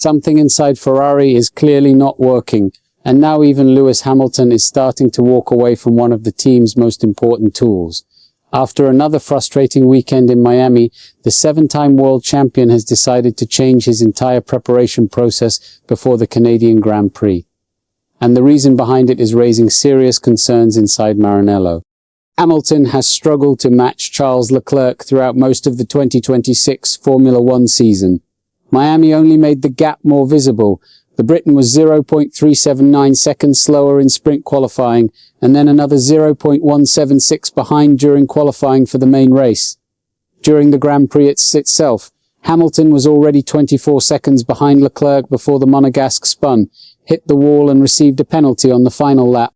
Something inside Ferrari is clearly not working, and now even Lewis Hamilton is starting to walk away from one of the team's most important tools. After another frustrating weekend in Miami, the 7-time world champion has decided to change his entire preparation process before the Canadian Grand Prix. And the reason behind it is raising serious concerns inside Maranello. Hamilton has struggled to match Charles Leclerc throughout most of the 2026 Formula One season. Miami only made the gap more visible. The Briton was 0.379 seconds slower in sprint qualifying, and then another 0.176 behind during qualifying for the main race. During the Grand Prix itself, Hamilton was already 24 seconds behind Leclerc before the Monegasque spun, hit the wall and received a penalty on the final lap.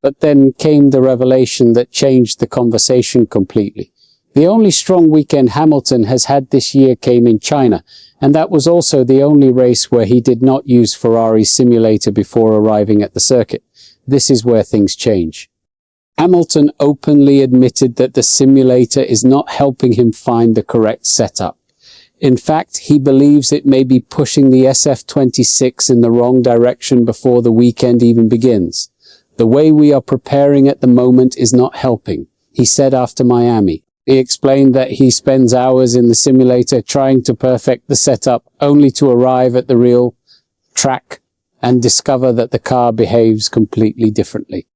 But then came the revelation that changed the conversation completely. The only strong weekend Hamilton has had this year came in China, and that was also the only race where he did not use Ferrari's simulator before arriving at the circuit. This is where things change. Hamilton openly admitted that the simulator is not helping him find the correct setup. In fact, he believes it may be pushing the SF26 in the wrong direction before the weekend even begins. The way we are preparing at the moment is not helping, he said after Miami. He explained that he spends hours in the simulator trying to perfect the setup, only to arrive at the real track and discover that the car behaves completely differently.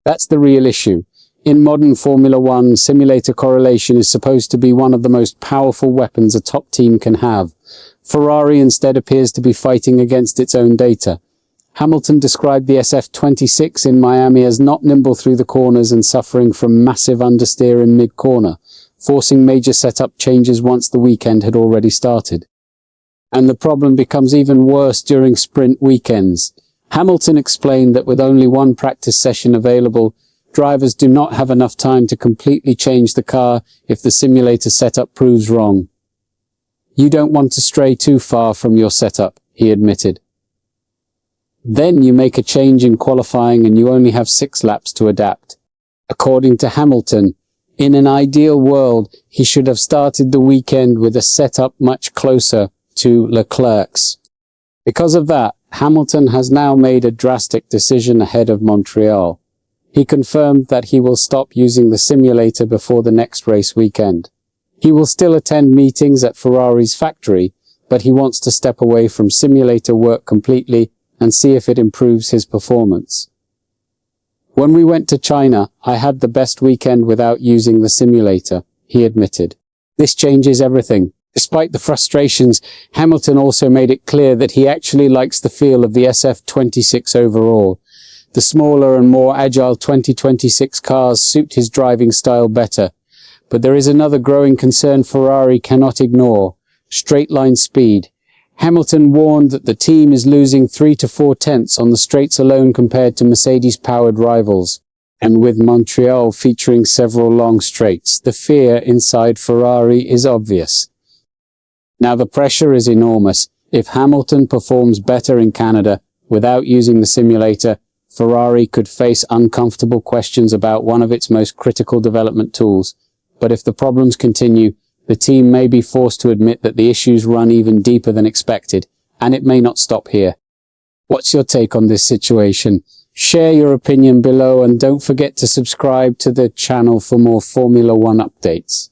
That's the real issue. In modern Formula One, simulator correlation is supposed to be one of the most powerful weapons a top team can have. Ferrari instead appears to be fighting against its own data. Hamilton described the SF26 in Miami as not nimble through the corners and suffering from massive understeer in mid-corner, forcing major setup changes once the weekend had already started. And the problem becomes even worse during sprint weekends. Hamilton explained that with only one practice session available, drivers do not have enough time to completely change the car if the simulator setup proves wrong. You don't want to stray too far from your setup, he admitted. Then you make a change in qualifying and you only have 6 laps to adapt. According to Hamilton, in an ideal world, he should have started the weekend with a setup much closer to Leclerc's. Because of that, Hamilton has now made a drastic decision ahead of Montreal. He confirmed that he will stop using the simulator before the next race weekend. He will still attend meetings at Ferrari's factory, but he wants to step away from simulator work completely and see if it improves his performance. When we went to China, I had the best weekend without using the simulator, he admitted. This changes everything. Despite the frustrations, Hamilton also made it clear that he actually likes the feel of the SF26 overall. The smaller and more agile 2026 cars suit his driving style better. But there is another growing concern Ferrari cannot ignore: straight-line speed. Hamilton warned that the team is losing 3 to 4 tenths on the straights alone compared to Mercedes-powered rivals. And with Montreal featuring several long straights, the fear inside Ferrari is obvious. Now the pressure is enormous. If Hamilton performs better in Canada without using the simulator, Ferrari could face uncomfortable questions about one of its most critical development tools. But if the problems continue, the team may be forced to admit that the issues run even deeper than expected, and it may not stop here. What's your take on this situation? Share your opinion below and don't forget to subscribe to the channel for more Formula One updates.